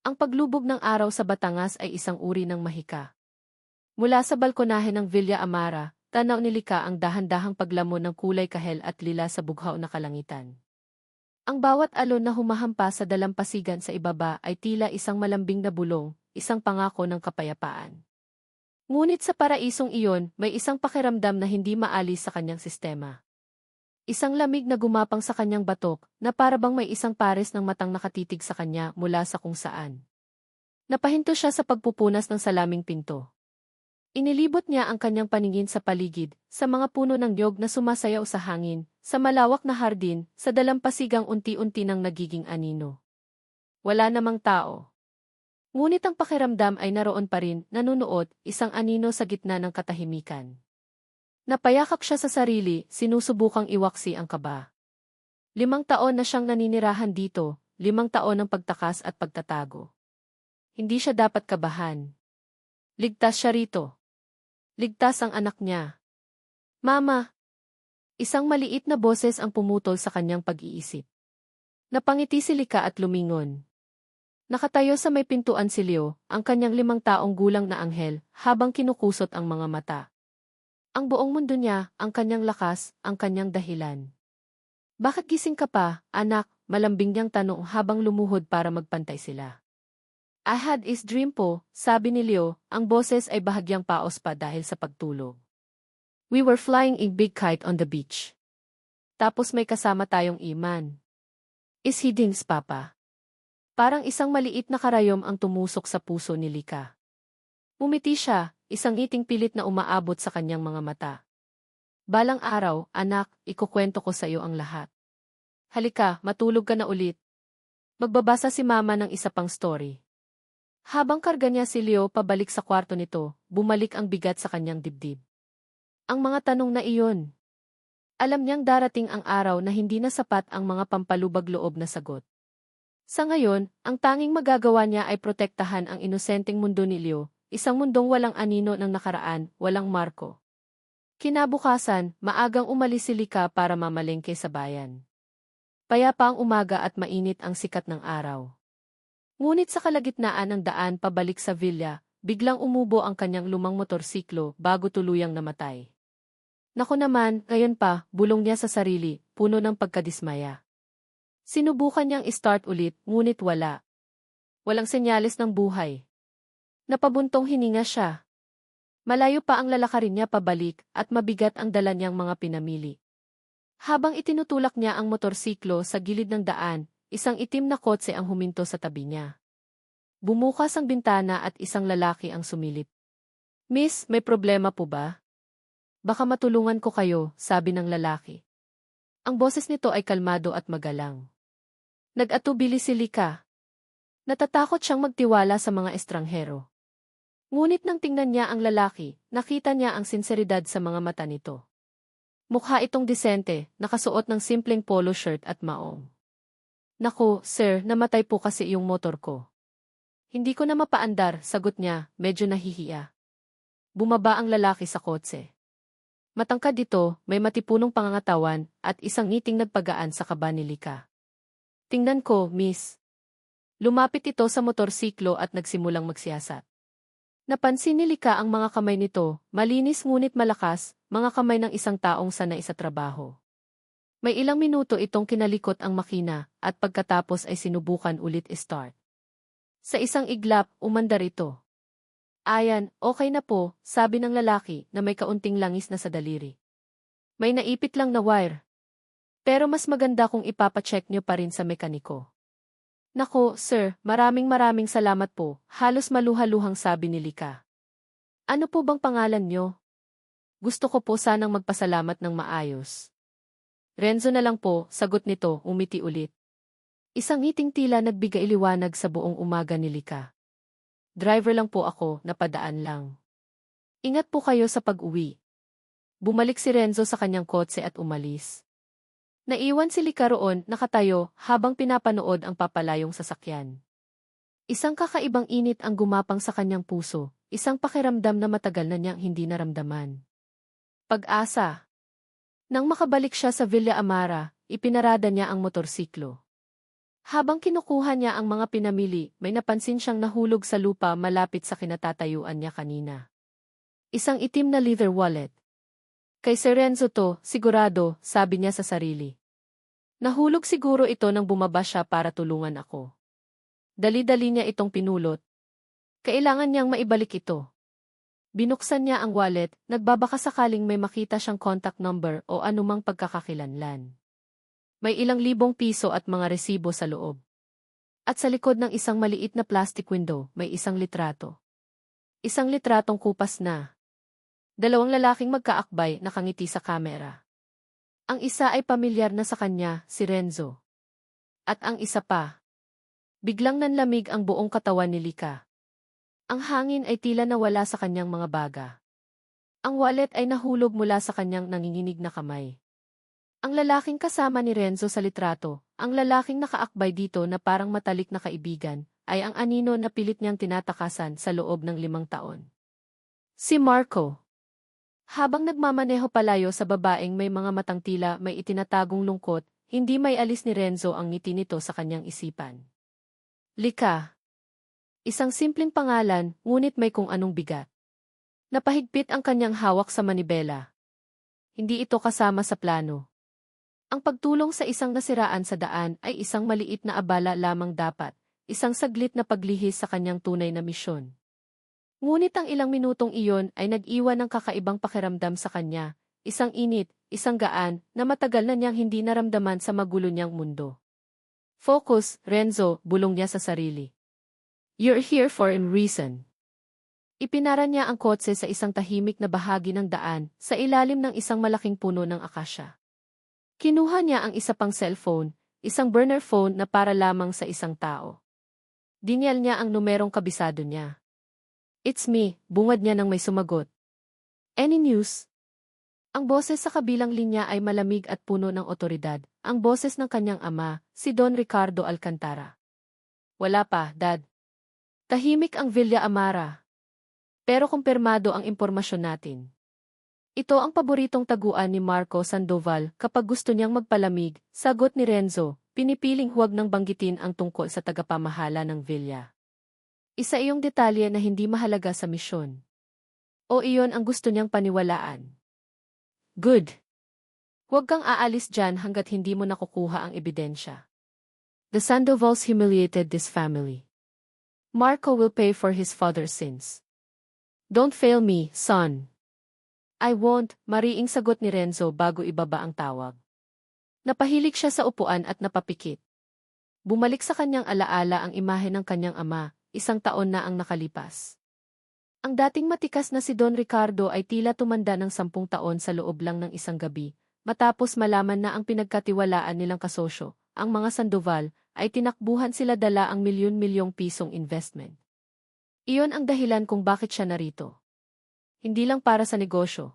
Ang paglubog ng araw sa Batangas ay isang uri ng mahika. Mula sa balkonahe ng Villa Amara, tanaw ni Lika ang dahan-dahang paglamon ng kulay kahel at lila sa bughaw na kalangitan. Ang bawat alon na humahampas sa dalampasigan sa ibaba ay tila isang malambing na bulong, isang pangako ng kapayapaan. Ngunit sa paraisong iyon, may isang pakiramdam na hindi maalis sa kanyang sistema. Isang lamig na gumapang sa kanyang batok, na parabang may isang pares ng matang nakatitig sa kanya mula sa kung saan. Napahinto siya sa pagpupunas ng salaming pinto. Inilibot niya ang kanyang paningin sa paligid, sa mga puno ng niyog na sumasayaw sa hangin, sa malawak na hardin, sa dalampasigang unti-unti nang nagiging anino. Wala namang tao. Ngunit ang pakiramdam ay naroon pa rin, nanunuot, isang anino sa gitna ng katahimikan. Napayakap siya sa sarili, sinusubukang iwaksi ang kaba. 5 taon na siyang naninirahan dito, 5 taon ng pagtakas at pagtatago. Hindi siya dapat kabahan. Ligtas siya rito. Ligtas ang anak niya. Mama! Isang maliit na boses ang pumutol sa kanyang pag-iisip. Napangiti si Lika at lumingon. Nakatayo sa may pintuan si Leo, ang kanyang 5 taong gulang na anghel, habang kinukusot ang mga mata. Ang buong mundo niya, ang kanyang lakas, ang kanyang dahilan. Bakit gising ka pa, anak? Malambing niyang tanong habang lumuhod para magpantay sila. I had is dream po, sabi ni Leo, ang boses ay bahagyang paos pa dahil sa pagtulog. We were flying a big kite on the beach. Tapos may kasama tayong Iman. Is he dings, Papa? Parang isang maliit na karayom ang tumusok sa puso ni Lika. Umiti siya, isang ngiting pilit na umaabot sa kanyang mga mata. Balang araw, anak, ikukwento ko sa iyo ang lahat. Halika, matulog ka na ulit. Magbabasa si Mama ng isa pang story. Habang karga niya si Leo pabalik sa kwarto nito, bumalik ang bigat sa kanyang dibdib. Ang mga tanong na iyon. Alam niyang darating ang araw na hindi na sapat ang mga pampalubag-loob na sagot. Sa ngayon, ang tanging magagawa niya ay protektahan ang inosenteng mundo ni Leo, isang mundong walang anino ng nakaraan, walang marko. Kinabukasan, maagang umalis si Lika para mamalengke sa bayan. Payapa ang umaga at mainit ang sikat ng araw. Ngunit sa kalagitnaan ng daan pabalik sa villa, biglang umubo ang kanyang lumang motorsiklo bago tuluyang namatay. Naku naman, ngayon pa, bulong niya sa sarili, puno ng pagkadismaya. Sinubukan niyang i-start ulit, ngunit wala. Walang senyales ng buhay. Napabuntong hininga siya. Malayo pa ang lalakarin niya pabalik at mabigat ang dala niyang mga pinamili. Habang itinutulak niya ang motorsiklo sa gilid ng daan, isang itim na kotse ang huminto sa tabi niya. Bumukas ang bintana at isang lalaki ang sumilip. Miss, may problema po ba? Baka matulungan ko kayo, sabi ng lalaki. Ang boses nito ay kalmado at magalang. Nag-atubili si Lika. Natatakot siyang magtiwala sa mga estranghero. Ngunit nang tingnan niya ang lalaki, nakita niya ang sinseridad sa mga mata nito. Mukha itong disente, nakasuot ng simpleng polo shirt at maong. Naku, sir, namatay po kasi yung motor ko. Hindi ko na mapaandar, sagot niya, medyo nahihiya. Bumaba ang lalaki sa kotse. Matangkad dito, may matipunong pangangatawan, at isang ngiting nagpagaan sa kaba ni Lika. Tingnan ko, miss. Lumapit ito sa motorsiklo at nagsimulang magsiyasat. Napansin ni Lika ang mga kamay nito, malinis ngunit malakas, mga kamay ng isang taong sanay sa trabaho. May ilang minuto itong kinalikot ang makina, at pagkatapos ay sinubukan ulit i-start. Sa isang iglap, umandar ito. Ayan, okay na po, sabi ng lalaki na may kaunting langis na sa daliri. May naipit lang na wire. Pero mas maganda kung ipapacheck nyo pa rin sa mekaniko. Nako, sir, maraming salamat po, halos maluhaluhang sabi ni Lika. Ano po bang pangalan nyo? Gusto ko po sanang magpasalamat ng maayos. Renzo na lang po, sagot nito, umiti ulit. Isang ngiting tila nagbigay liwanag sa buong umaga ni Lika. Driver lang po ako, napadaan lang. Ingat po kayo sa pag-uwi. Bumalik si Renzo sa kanyang kotse at umalis. Naiwan si Lika roon, nakatayo, habang pinapanood ang papalayong sasakyan. Isang kakaibang init ang gumapang sa kanyang puso, isang pakiramdam na matagal na niyang hindi naramdaman. Pag-asa. Nang makabalik siya sa Villa Amara, ipinarada niya ang motorsiklo. Habang kinukuha niya ang mga pinamili, may napansin siyang nahulog sa lupa malapit sa kinatatayuan niya kanina. Isang itim na leather wallet. Kay Sir Renzo to, sigurado, sabi niya sa sarili. Nahulog siguro ito nang bumaba siya para tulungan ako. Dali-dali niya itong pinulot. Kailangan niyang maibalik ito. Binuksan niya ang wallet, nagbabaka sakaling may makita siyang contact number o anumang pagkakakilanlan. May ilang libong piso at mga resibo sa loob. At sa likod ng isang maliit na plastic window, may isang litrato. Isang litratong kupas na. Dalawang lalaking magkaakbay nakangiti sa kamera. Ang isa ay pamilyar na sa kanya, si Renzo. At ang isa pa. Biglang nanlamig ang buong katawan ni Lika. Ang hangin ay tila nawala sa kanyang mga baga. Ang wallet ay nahulog mula sa kanyang nanginginig na kamay. Ang lalaking kasama ni Renzo sa litrato, ang lalaking nakaakbay dito na parang matalik na kaibigan, ay ang anino na pilit niyang tinatakasan sa loob ng 5 taon. Si Marco. Habang nagmamaneho palayo sa babaeng may mga matang tila may itinatagong lungkot, hindi may alis ni Renzo ang ngiti nito sa kanyang isipan. Lika. Isang simpleng pangalan, ngunit may kung anong bigat. Napahigpit ang kanyang hawak sa manibela. Hindi ito kasama sa plano. Ang pagtulong sa isang nasiraan sa daan ay isang maliit na abala lamang dapat, isang saglit na paglihis sa kanyang tunay na misyon. Ngunit ang ilang minutong iyon ay nag-iwan ng kakaibang pakiramdam sa kanya, isang init, isang gaan, na matagal na niyang hindi naramdaman sa magulo niyang mundo. Focus, Renzo, bulong niya sa sarili. You're here for a reason. Ipinara niya ang kotse sa isang tahimik na bahagi ng daan, sa ilalim ng isang malaking puno ng akasya. Kinuha niya ang isa pang cellphone, isang burner phone na para lamang sa isang tao. Dinyal niya ang numerong kabisado niya. It's me, bungad niya nang may sumagot. Any news? Ang boses sa kabilang linya ay malamig at puno ng otoridad, ang boses ng kanyang ama, si Don Ricardo Alcantara. Wala pa, Dad. Tahimik ang Villa Amara. Pero kumpirmado ang impormasyon natin. Ito ang paboritong taguan ni Marco Sandoval kapag gusto niyang magpalamig, sagot ni Renzo, pinipiling huwag nang banggitin ang tungkol sa tagapamahala ng villa. Isa iyong detalye na hindi mahalaga sa misyon. O iyon ang gusto niyang paniwalaan. Good. Huwag kang aalis dyan hanggat hindi mo nakukuha ang ebidensya. The Sandovals humiliated this family. Marco will pay for his father's sins. Don't fail me, son. I won't, mariing sagot ni Renzo bago ibaba ang tawag. Napahilik siya sa upuan at napapikit. Bumalik sa kanyang alaala ang imahe ng kanyang ama, 1 taon na ang nakalipas. Ang dating matikas na si Don Ricardo ay tila tumanda ng 10 taon sa loob lang ng isang gabi, matapos malaman na ang pinagkatiwalaan nilang kasosyo, ang mga Sandoval, ay tinakbuhan sila dala ang milyon-milyong pisong investment. Iyon ang dahilan kung bakit siya narito. Hindi lang para sa negosyo.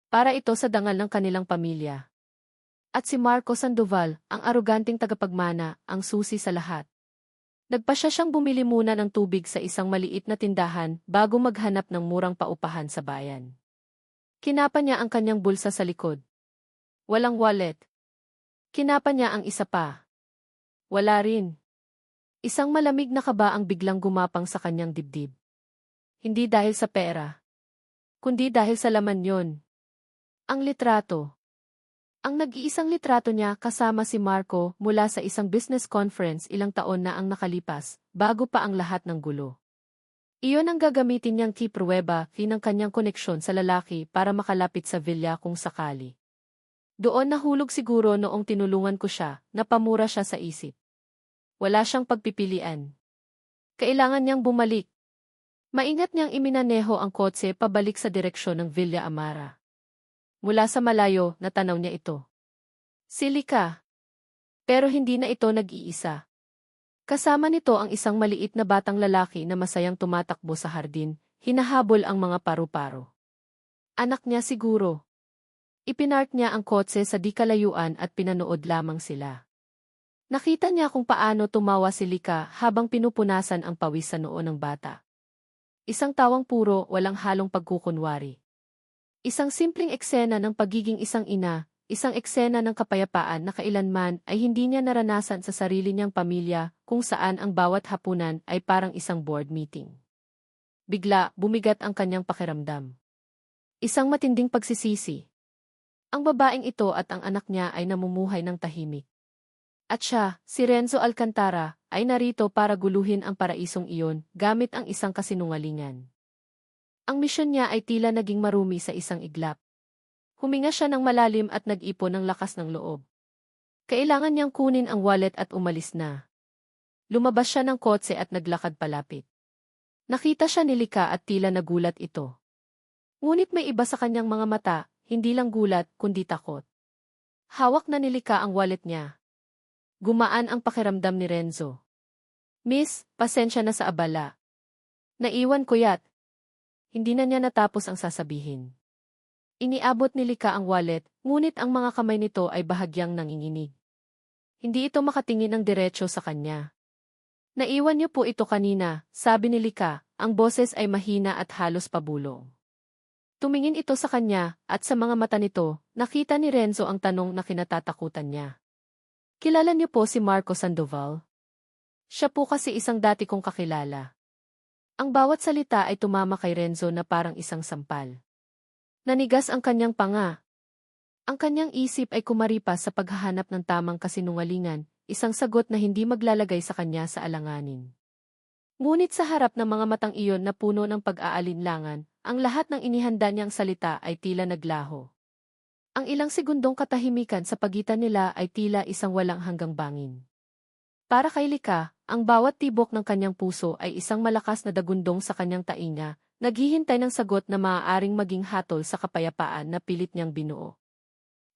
Para ito sa dangal ng kanilang pamilya. At si Marco Sandoval, ang aroganting tagapagmana, ang susi sa lahat. Nagpasya siyang bumili muna ng tubig sa isang maliit na tindahan bago maghanap ng murang paupahan sa bayan. Kinapa niya ang kanyang bulsa sa likod. Walang wallet. Kinapa niya ang isa pa. Wala rin. Isang malamig na kaba ang biglang gumapang sa kanyang dibdib. Hindi dahil sa pera. Kundi dahil sa laman yon. Ang litrato. Ang nag-iisang litrato niya kasama si Marco mula sa isang business conference ilang taon na ang nakalipas, bago pa ang lahat ng gulo. Iyon ang gagamitin niyang key pruweba ng kanyang koneksyon sa lalaki para makalapit sa villa kung sakali. Doon nahulog siguro noong tinulungan ko siya, napamura siya sa isip. Wala siyang pagpipilian. Kailangan niyang bumalik. Maingat niyang iminaneho ang kotse pabalik sa direksyon ng Villa Amara. Mula sa malayo, natanaw niya ito. Silika. Pero hindi na ito nag-iisa. Kasama nito ang isang maliit na batang lalaki na masayang tumatakbo sa hardin, hinahabol ang mga paru-paro. Anak niya siguro. Ipinark niya ang kotse sa di kalayuan at pinanood lamang sila. Nakita niya kung paano tumawa si Lika habang pinupunasan ang pawis sa noo ng bata. Isang tawang puro, walang halong pagkukunwari. Isang simpleng eksena ng pagiging isang ina, isang eksena ng kapayapaan na kailanman ay hindi niya naranasan sa sarili niyang pamilya, kung saan ang bawat hapunan ay parang isang board meeting. Bigla, bumigat ang kanyang pakiramdam. Isang matinding pagsisisi. Ang babaeng ito at ang anak niya ay namumuhay ng tahimik. At siya, si Renzo Alcantara, ay narito para guluhin ang paraisong iyon gamit ang isang kasinungalingan. Ang misyon niya ay tila naging marumi sa isang iglap. Huminga siya ng malalim at nag-ipon ng lakas ng loob. Kailangan niyang kunin ang wallet at umalis na. Lumabas siya ng kotse at naglakad palapit. Nakita siya ni Lika at tila nagulat ito. Ngunit may iba sa kanyang mga mata, hindi lang gulat kundi takot. Hawak na ni Lika ang wallet niya. Gumaan ang pakiramdam ni Renzo. Miss, pasensya na sa abala. Naiwan ko yat. Hindi na niya natapos ang sasabihin. Iniabot ni Lika ang wallet, ngunit ang mga kamay nito ay bahagyang nanginginig. Hindi ito makatingin ng diretso sa kanya. Naiwan niyo po ito kanina, sabi ni Lika, ang boses ay mahina at halos pabulong. Tumingin ito sa kanya, at sa mga mata nito, nakita ni Renzo ang tanong na kinatatakutan niya. Kilala niyo po si Marco Sandoval? Siya po kasi isang dati kong kakilala. Ang bawat salita ay tumama kay Renzo na parang isang sampal. Nanigas ang kanyang panga. Ang kanyang isip ay kumaripas sa paghahanap ng tamang kasinungalingan, isang sagot na hindi maglalagay sa kanya sa alanganin. Ngunit sa harap ng mga matang iyon na puno ng pag-aalinlangan, ang lahat ng inihanda niyang salita ay tila naglaho. Ang ilang segundong katahimikan sa pagitan nila ay tila isang walang hanggang bangin. Para kay Lika, ang bawat tibok ng kanyang puso ay isang malakas na dagundong sa kanyang tainga, naghihintay ng sagot na maaaring maging hatol sa kapayapaan na pilit niyang binuo.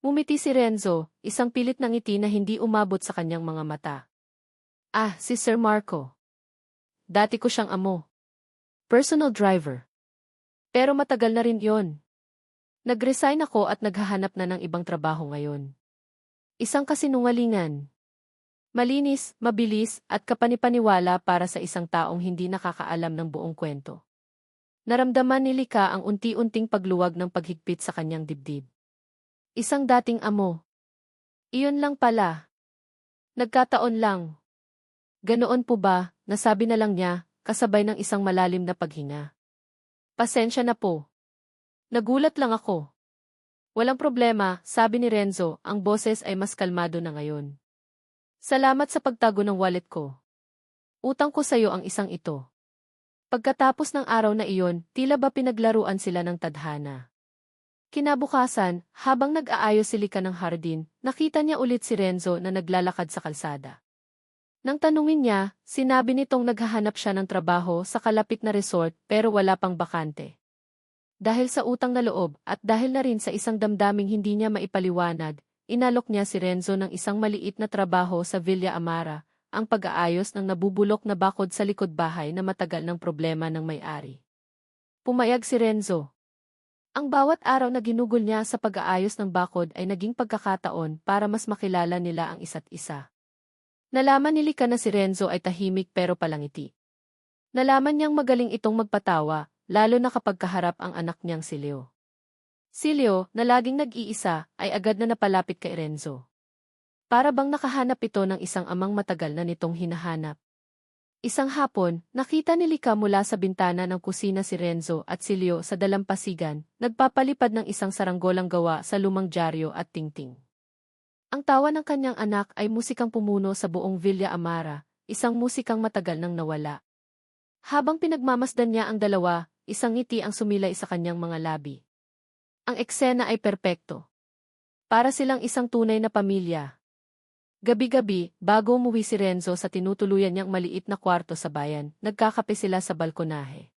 Ngumiti si Renzo, isang pilit na ngiti na hindi umabot sa kanyang mga mata. Ah, si Sir Marco. Dati ko siyang amo. Personal driver. Pero matagal na rin yon. Nag-resign ako at naghahanap na ng ibang trabaho ngayon. Isang kasinungalingan. Malinis, mabilis, at kapanipaniwala para sa isang taong hindi nakakaalam ng buong kwento. Naramdaman ni Lika ang unti-unting pagluwag ng paghigpit sa kanyang dibdib. Isang dating amo. Iyon lang pala. Nagkataon lang. Ganoon po ba, nasabi na lang niya, kasabay ng isang malalim na paghinga. Pasensya na po. Nagulat lang ako. Walang problema, sabi ni Renzo, ang boses ay mas kalmado na ngayon. Salamat sa pagtago ng wallet ko. Utang ko sa iyo ang isang ito. Pagkatapos ng araw na iyon, tila ba pinaglaruan sila ng tadhana. Kinabukasan, habang nag-aayos si Lika ng hardin, nakita niya ulit si Renzo na naglalakad sa kalsada. Nang tanungin niya, sinabi nitong naghahanap siya ng trabaho sa kalapit na resort pero wala pang bakante. Dahil sa utang na loob at dahil na rin sa isang damdaming hindi niya maipaliwanag, inalok niya si Renzo ng isang maliit na trabaho sa Villa Amara, ang pag-aayos ng nabubulok na bakod sa likod bahay na matagal ng problema ng may-ari. Pumayag si Renzo. Ang bawat araw na ginugol niya sa pag-aayos ng bakod ay naging pagkakataon para mas makilala nila ang isa't isa. Nalaman ni Lika na si Renzo ay tahimik pero palangiti. Nalaman niyang magaling itong magpatawa, lalo na kapag kaharap ang anak niyang si Leo. Si Leo, na laging nag-iisa, ay agad na napalapit kay Renzo. Para bang nakahanap ito ng isang amang matagal na nitong hinahanap. Isang hapon, nakita ni Lika mula sa bintana ng kusina si Renzo at si Leo sa dalampasigan, nagpapalipad ng isang saranggolang gawa sa lumang dyaryo at tingting. Ang tawa ng kanyang anak ay musikang pumuno sa buong Villa Amara, isang musikang matagal nang nawala. Habang pinagmamasdan niya ang dalawa, isang ngiti ang sumilay sa kanyang mga labi. Ang eksena ay perpekto. Para silang isang tunay na pamilya. Gabi-gabi, bago umuwi si Renzo sa tinutuluyan niyang maliit na kwarto sa bayan, nagkakape sila sa balkonahe.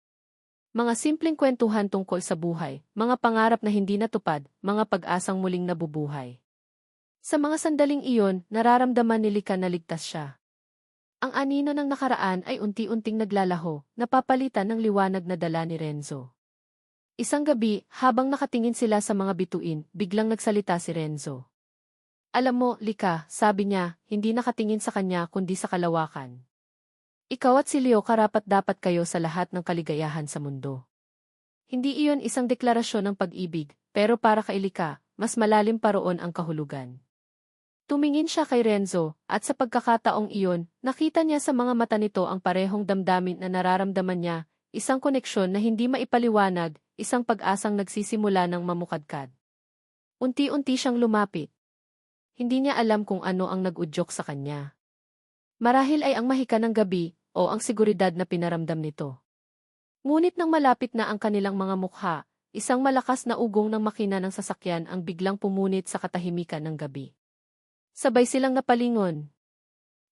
Mga simpleng kwentuhan tungkol sa buhay, mga pangarap na hindi natupad, mga pag-asang muling nabubuhay. Sa mga sandaling iyon, nararamdaman ni Lika na ligtas siya. Ang anino ng nakaraan ay unti-unting naglalaho, napapalitan ng liwanag na dala ni Renzo. Isang gabi, habang nakatingin sila sa mga bituin, biglang nagsalita si Renzo. Alam mo, Lika, sabi niya, hindi nakatingin sa kanya kundi sa kalawakan. Ikaw at si Leo karapat-dapat kayo sa lahat ng kaligayahan sa mundo. Hindi iyon isang deklarasyon ng pag-ibig, pero para kay Lika, mas malalim pa roon ang kahulugan. Tumingin siya kay Renzo, at sa pagkakataong iyon, nakita niya sa mga mata nito ang parehong damdamin na nararamdaman niya, isang koneksyon na hindi maipaliwanag, isang pag-asang nagsisimula ng mamukadkad. Unti-unti siyang lumapit. Hindi niya alam kung ano ang nag-udyok sa kanya. Marahil ay ang mahika ng gabi, o ang seguridad na pinaramdam nito. Ngunit nang malapit na ang kanilang mga mukha, isang malakas na ugong ng makina ng sasakyan ang biglang pumunit sa katahimikan ng gabi. Sabay silang napalingon.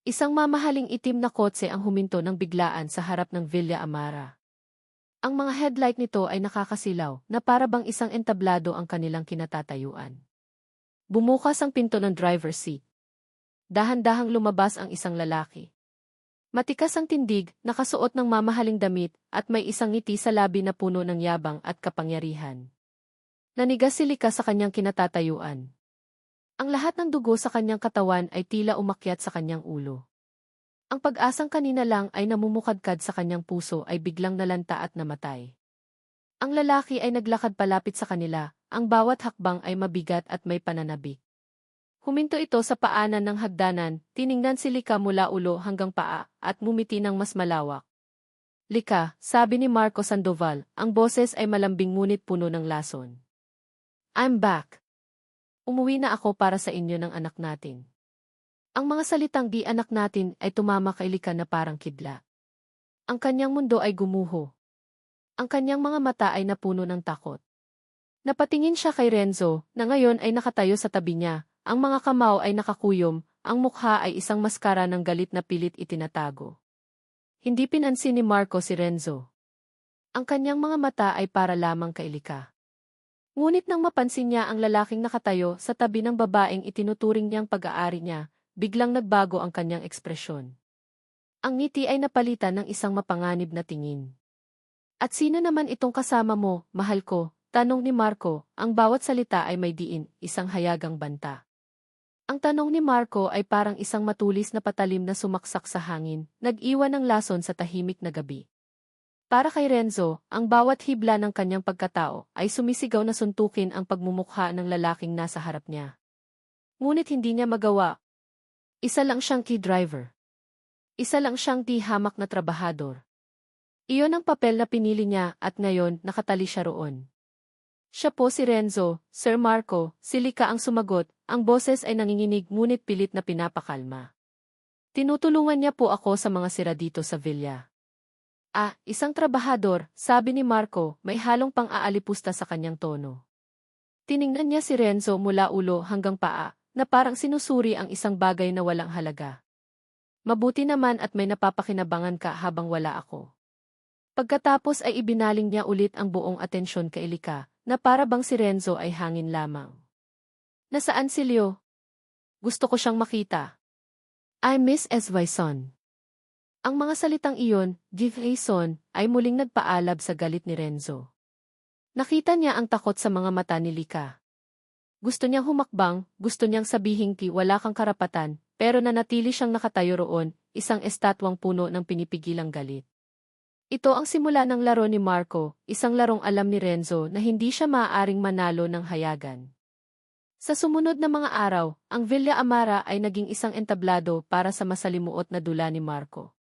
Isang mamahaling itim na kotse ang huminto ng biglaan sa harap ng Villa Amara. Ang mga headlight nito ay nakakasilaw na para bang isang entablado ang kanilang kinatatayuan. Bumukas ang pinto ng driver's seat. Dahan-dahang lumabas ang isang lalaki. Matikas ang tindig, nakasuot ng mamahaling damit, at may isang ngiti sa labi na puno ng yabang at kapangyarihan. Nanigas si Lika sa kanyang kinatatayuan. Ang lahat ng dugo sa kanyang katawan ay tila umakyat sa kanyang ulo. Ang pag-asang kanina lang ay namumukadkad sa kanyang puso ay biglang nalanta at namatay. Ang lalaki ay naglakad palapit sa kanila, ang bawat hakbang ay mabigat at may pananabik. Huminto ito sa paanan ng hagdanan, tiningnan si Lika mula ulo hanggang paa, at ngumiti ng mas malawak. Lika, sabi ni Marco Sandoval, ang boses ay malambing ngunit puno ng lason. I'm back. Umuwi na ako para sa inyo ng anak natin. Ang mga salitang di anak natin ay tumama kay Lika na parang kidlat. Ang kanyang mundo ay gumuho. Ang kanyang mga mata ay napuno ng takot. Napatingin siya kay Renzo, na ngayon ay nakatayo sa tabi niya. Ang mga kamao ay nakakuyom, ang mukha ay isang maskara ng galit na pilit itinatago. Hindi pinansin ni Marco si Renzo. Ang kanyang mga mata ay para lamang kay Lika. Ngunit nang mapansin niya ang lalaking nakatayo sa tabi ng babaeng itinuturing niyang pag-aari niya, biglang nagbago ang kanyang ekspresyon. Ang ngiti ay napalitan ng isang mapanganib na tingin. At sino naman itong kasama mo, mahal ko? Tanong ni Marco, ang bawat salita ay may diin, isang hayagang banta. Ang tanong ni Marco ay parang isang matulis na patalim na sumaksak sa hangin, nag-iwan ng lason sa tahimik na gabi. Para kay Renzo, ang bawat hibla ng kanyang pagkatao ay sumisigaw na suntukin ang pagmumukha ng lalaking nasa harap niya. Ngunit hindi niya magawa. Isa lang siyang key driver. Isa lang siyang di hamak na trabahador. Iyon ang papel na pinili niya at ngayon nakatali siya roon. Siya po si Renzo, Sir Marco, si Lika ang sumagot, ang boses ay nanginginig ngunit pilit na pinapakalma. Tinutulungan niya po ako sa mga sira dito sa villa. Ah, isang trabahador, sabi ni Marco, may halong pang-aalipusta sa kanyang tono. Tiningnan niya si Renzo mula ulo hanggang paa, na parang sinusuri ang isang bagay na walang halaga. Mabuti naman at may napapakinabangan ka habang wala ako. Pagkatapos ay ibinaling niya ulit ang buong atensyon kay Lika, na para bang si Renzo ay hangin lamang. Nasaan si Leo? Gusto ko siyang makita. I miss SY son. Ang mga salitang iyon, give a son, ay muling nagpaalab sa galit ni Renzo. Nakita niya ang takot sa mga mata ni Lika. Gusto niyang humakbang, gusto niyang sabihin wala kang karapatan, pero nanatili siyang nakatayo roon, isang estatwang puno ng pinipigilang galit. Ito ang simula ng laro ni Marco, isang larong alam ni Renzo na hindi siya maaaring manalo ng hayagan. Sa sumunod na mga araw, ang Villa Amara ay naging isang entablado para sa masalimuot na dula ni Marco.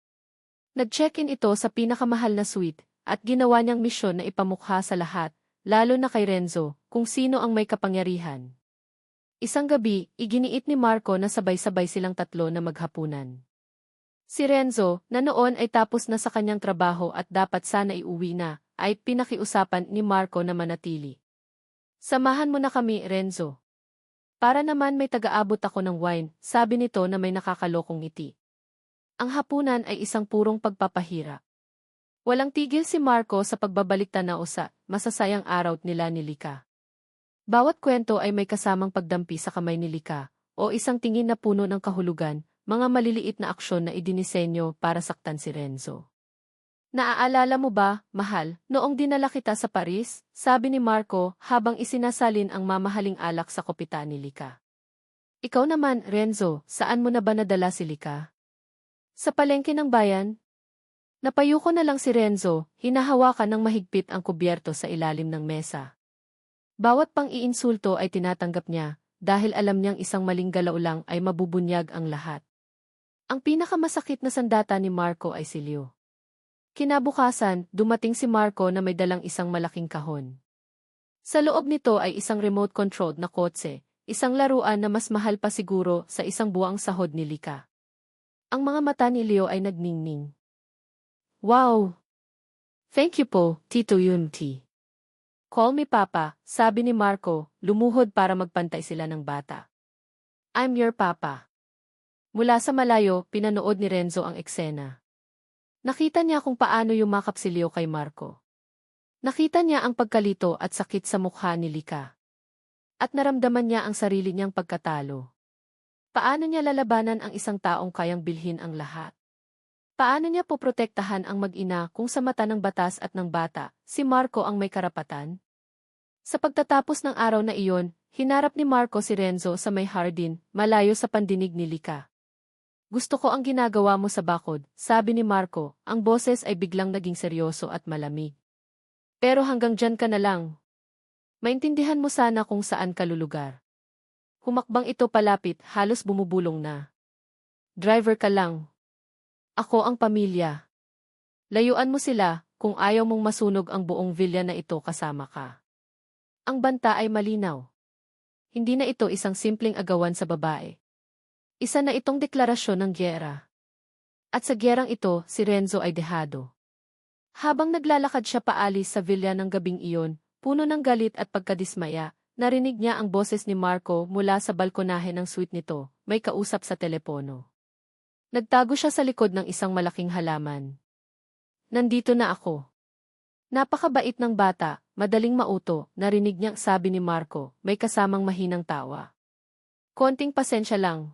Nag-check-in ito sa pinakamahal na suite, at ginawa niyang misyon na ipamukha sa lahat, lalo na kay Renzo, kung sino ang may kapangyarihan. Isang gabi, iginiit ni Marco na sabay-sabay silang tatlo na maghapunan. Si Renzo, na noon ay tapos na sa kanyang trabaho at dapat sana iuwi na, ay pinakiusapan ni Marco na manatili. Samahan mo na kami, Renzo. Para naman may taga-abot ako ng wine, sabi nito na may nakakalokong ngiti. Ang hapunan ay isang purong pagpapahirap. Walang tigil si Marco sa pagbabalik tanaw sa masasayang araw nila ni Lika. Bawat kwento ay may kasamang pagdampi sa kamay ni Lika, o isang tingin na puno ng kahulugan, mga maliliit na aksyon na idinisenyo para saktan si Renzo. Naaalala mo ba, mahal, noong dinala kita sa Paris, sabi ni Marco habang isinasalin ang mamahaling alak sa kopita ni Lika. Ikaw naman, Renzo, saan mo na ba nadala si Lika? Sa palengke ng bayan? Napayuko na lang si Renzo, hinahawakan ng mahigpit ang kubyerto sa ilalim ng mesa. Bawat pang-iinsulto ay tinatanggap niya, dahil alam niyang isang maling galaw lang ay mabubunyag ang lahat. Ang pinakamasakit na sandata ni Marco ay si Leo. Kinabukasan, dumating si Marco na may dalang isang malaking kahon. Sa loob nito ay isang remote-controlled na kotse, isang laruan na mas mahal pa siguro sa isang buwang sahod ni Lika. Ang mga mata ni Leo ay nagningning. Wow! Thank you po, Tito Yunti. Call me Papa, sabi ni Marco, lumuhod para magpantay sila ng bata. I'm your papa. Mula sa malayo, pinanood ni Renzo ang eksena. Nakita niya kung paano yumakap si Leo kay Marco. Nakita niya ang pagkalito at sakit sa mukha ni Lika. At naramdaman niya ang sarili niyang pagkatalo. Paano niya lalabanan ang isang taong kayang bilhin ang lahat? Paano niya poprotektahan ang mag-ina kung sa mata ng batas at ng bata, si Marco ang may karapatan? Sa pagtatapos ng araw na iyon, hinarap ni Marco si Renzo sa may hardin, malayo sa pandinig ni Lika. Gusto ko ang ginagawa mo sa bakod, sabi ni Marco, ang boses ay biglang naging seryoso at malamig. Pero hanggang dyan ka na lang. Maintindihan mo sana kung saan ka lulugar. Humakbang ito palapit, halos bumubulong na. Driver ka lang. Ako ang pamilya. Layuan mo sila, kung ayaw mong masunog ang buong villa na ito kasama ka. Ang banta ay malinaw. Hindi na ito isang simpleng agawan sa babae. Isa na itong deklarasyon ng gyera. At sa gyerang ito, si Renzo ay dehado. Habang naglalakad siya paalis sa villa ng gabing iyon, puno ng galit at pagkadismaya, narinig niya ang boses ni Marco mula sa balkonahe ng suite nito, may kausap sa telepono. Nagtago siya sa likod ng isang malaking halaman. Nandito na ako. Napakabait ng bata, madaling mauto, narinig niyang sabi ni Marco, may kasamang mahinang tawa. Konting pasensya lang.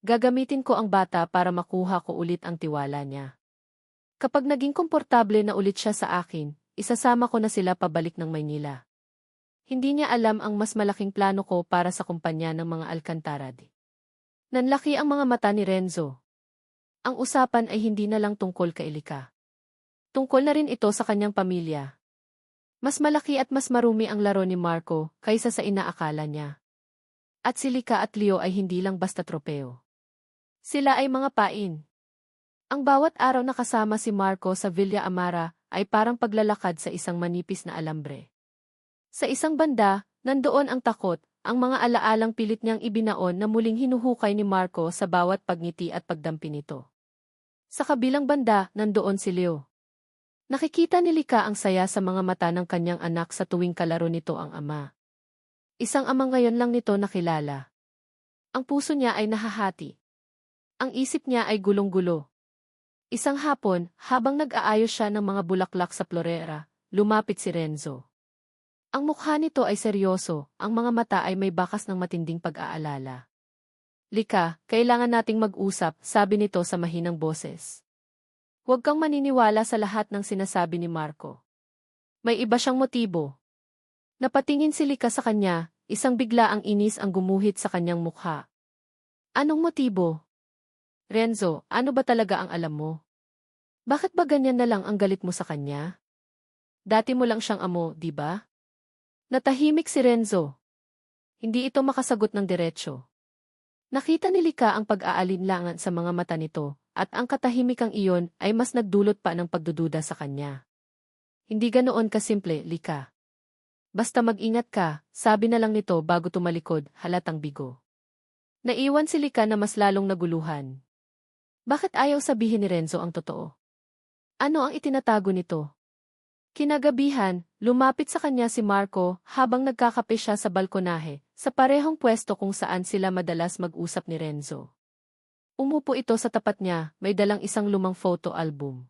Gagamitin ko ang bata para makuha ko ulit ang tiwala niya. Kapag naging komportable na ulit siya sa akin, isasama ko na sila pabalik ng Maynila. Hindi niya alam ang mas malaking plano ko para sa kumpanya ng mga Alcantarad. Nanlaki ang mga mata ni Renzo. Ang usapan ay hindi na lang tungkol kay Lika. Tungkol na rin ito sa kanyang pamilya. Mas malaki at mas marumi ang laro ni Marco kaysa sa inaakala niya. At si Lika at Leo ay hindi lang basta tropeo. Sila ay mga pain. Ang bawat araw na kasama si Marco sa Villa Amara ay parang paglalakad sa isang manipis na alambre. Sa isang banda, nandoon ang takot, ang mga alaalang pilit niyang ibinaon na muling hinuhukay ni Marco sa bawat pagngiti at pagdampi nito. Sa kabilang banda, nandoon si Leo. Nakikita ni Lika ang saya sa mga mata ng kanyang anak sa tuwing kalaro nito ang ama. Isang ama ngayon lang nito nakilala. Ang puso niya ay nahahati. Ang isip niya ay gulong-gulo. Isang hapon, habang nag-aayos siya ng mga bulaklak sa florera, lumapit si Renzo. Ang mukha nito ay seryoso, ang mga mata ay may bakas ng matinding pag-aalala. Lika, kailangan nating mag-usap, sabi nito sa mahinang boses. Huwag kang maniniwala sa lahat ng sinasabi ni Marco. May iba siyang motibo. Napatingin si Lika sa kanya, isang bigla ang inis ang gumuhit sa kanyang mukha. Anong motibo? Renzo, ano ba talaga ang alam mo? Bakit ba ganyan na lang ang galit mo sa kanya? Dati mo lang siyang amo, di ba? Natahimik si Renzo. Hindi ito makasagot ng diretsyo. Nakita ni Lika ang pag-aalinlangan sa mga mata nito, at ang katahimikang iyon ay mas nagdulot pa ng pagdududa sa kanya. Hindi ganoon kasimple, Lika. Basta mag-ingat ka, sabi na lang nito bago tumalikod, halatang bigo. Naiwan si Lika na mas lalong naguluhan. Bakit ayaw sabihin ni Renzo ang totoo? Ano ang itinatago nito? Kinagabihan, lumapit sa kanya si Marco habang nagkakape siya sa balkonahe, sa parehong pwesto kung saan sila madalas mag-usap ni Renzo. Umupo ito sa tapat niya, may dalang isang lumang photo album.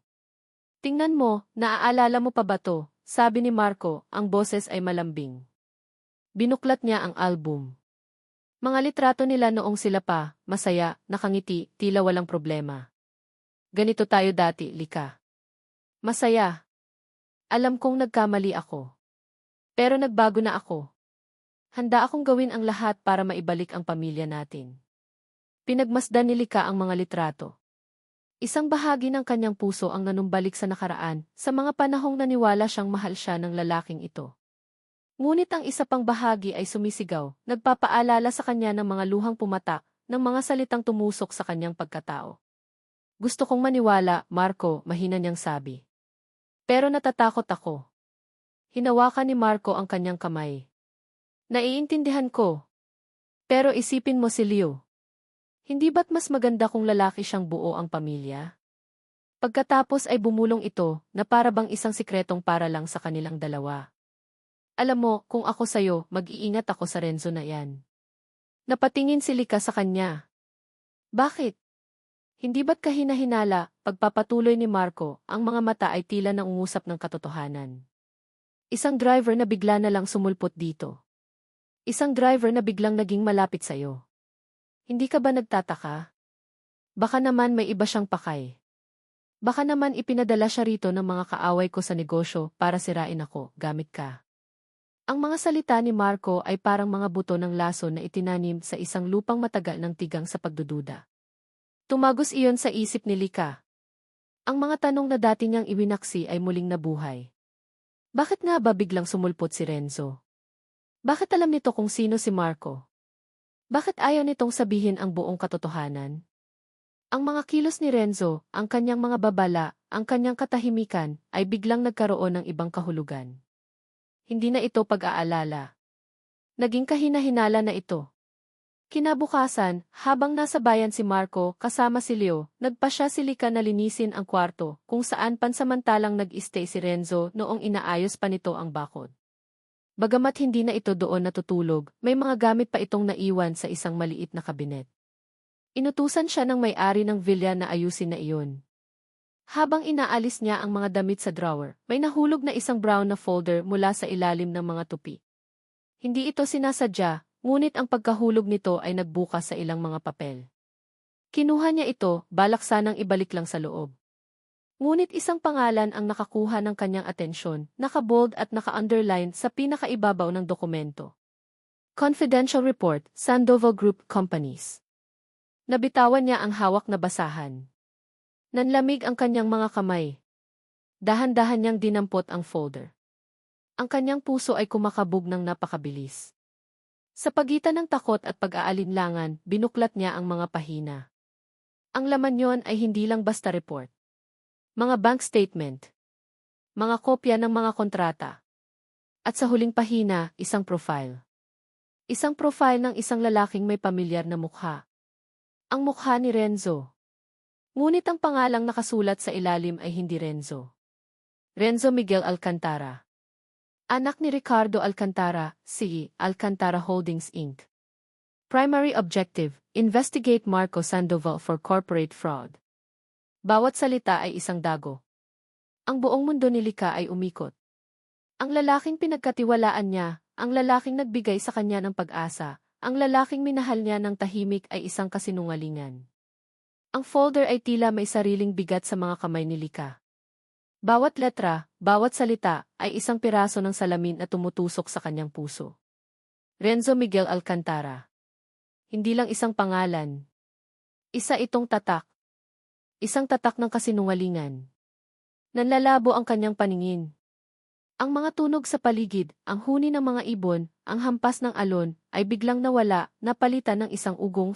Tingnan mo, naaalala mo pa ba to? Sabi ni Marco, ang boses ay malambing. Binuklat niya ang album. Mga litrato nila noong sila pa, masaya, nakangiti, tila walang problema. Ganito tayo dati, Lika. Masaya. Alam kong nagkamali ako. Pero nagbago na ako. Handa akong gawin ang lahat para maibalik ang pamilya natin. Pinagmasdan ni Lika ang mga litrato. Isang bahagi ng kanyang puso ang nanumbalik sa nakaraan, sa mga panahong naniwala siyang mahal siya ng lalaking ito. Ngunit ang isa pang bahagi ay sumisigaw, nagpapaalala sa kanya ng mga luhang pumatak, ng mga salitang tumusok sa kanyang pagkatao. Gusto kong maniwala, Marco, mahina niyang sabi. Pero natatakot ako. Hinawakan ni Marco ang kanyang kamay. Naiintindihan ko. Pero isipin mo si Leo. Hindi ba't mas maganda kung lalaki siyang buo ang pamilya? Pagkatapos ay bumulong ito, na para bang isang sikretong para lang sa kanilang dalawa. Alam mo, kung ako sayo, mag-iingat ako sa Renzo na yan. Napatingin si Lika sa kanya. Bakit? Hindi ba't kahina-hinala, pagpapatuloy ni Marco, ang mga mata ay tila nangungusap ng katotohanan. Isang driver na bigla na lang sumulpot dito. Isang driver na biglang naging malapit sa'yo. Hindi ka ba nagtataka? Baka naman may iba siyang pakay. Baka naman ipinadala siya rito ng mga kaaway ko sa negosyo para sirain ako, gamit ka. Ang mga salita ni Marco ay parang mga buto ng laso na itinanim sa isang lupang matagal ng tigang sa pagdududa. Tumagos iyon sa isip ni Lika. Ang mga tanong na dati niyang iwinaksi ay muling nabuhay. Bakit nga ba biglang sumulpot si Renzo? Bakit alam nito kung sino si Marco? Bakit ayaw nitong sabihin ang buong katotohanan? Ang mga kilos ni Renzo, ang kanyang mga babala, ang kanyang katahimikan, ay biglang nagkaroon ng ibang kahulugan. Hindi na ito pag-aalala. Naging kahina-hinala na ito. Kinabukasan, habang nasa bayan si Marco kasama si Leo, nagpasya si Lika na linisin ang kwarto kung saan pansamantalang nag-stay si Renzo noong inaayos pa nito ang bakod. Bagamat hindi na ito doon natutulog, may mga gamit pa itong naiwan sa isang maliit na kabinet. Inutusan siya ng may-ari ng villa na ayusin na iyon. Habang inaalis niya ang mga damit sa drawer, may nahulog na isang brown na folder mula sa ilalim ng mga tupi. Hindi ito sinasadya, ngunit ang pagkahulog nito ay nagbukas sa ilang mga papel. Kinuha niya ito, balak sanang ibalik lang sa loob. Ngunit isang pangalan ang nakakuha ng kanyang atensyon, naka-bold at naka-underline sa pinakaibabaw ng dokumento. Confidential Report, Sandoval Group Companies. Nabitawan niya ang hawak na basahan. Nanlamig ang kanyang mga kamay. Dahan-dahan niyang dinampot ang folder. Ang kanyang puso ay kumakabog ng napakabilis. Sa pagitan ng takot at pag-aalinlangan, binuklat niya ang mga pahina. Ang laman yon ay hindi lang basta report. Mga bank statement. Mga kopya ng mga kontrata. At sa huling pahina, isang profile. Isang profile ng isang lalaking may pamilyar na mukha. Ang mukha ni Renzo. Ngunit ang pangalang nakasulat sa ilalim ay hindi Renzo. Renzo Miguel Alcantara. Anak ni Ricardo Alcantara, C. Alcantara Holdings Inc. Primary objective, investigate Marco Sandoval for corporate fraud. Bawat salita ay isang dago. Ang buong mundo ni Lika ay umikot. Ang lalaking pinagkatiwalaan niya, ang lalaking nagbigay sa kanya ng pag-asa, ang lalaking minahal niya ng tahimik ay isang kasinungalingan. Ang folder ay tila may sariling bigat sa mga kamay ni Lika. Bawat letra, bawat salita, ay isang piraso ng salamin na tumutusok sa kanyang puso. Renzo Miguel Alcantara. Hindi lang isang pangalan. Isa itong tatak. Isang tatak ng kasinungalingan. Nanlalabo ang kanyang paningin. Ang mga tunog sa paligid, ang huni ng mga ibon, ang hampas ng alon, ay biglang nawala, napalitan ng isang ugong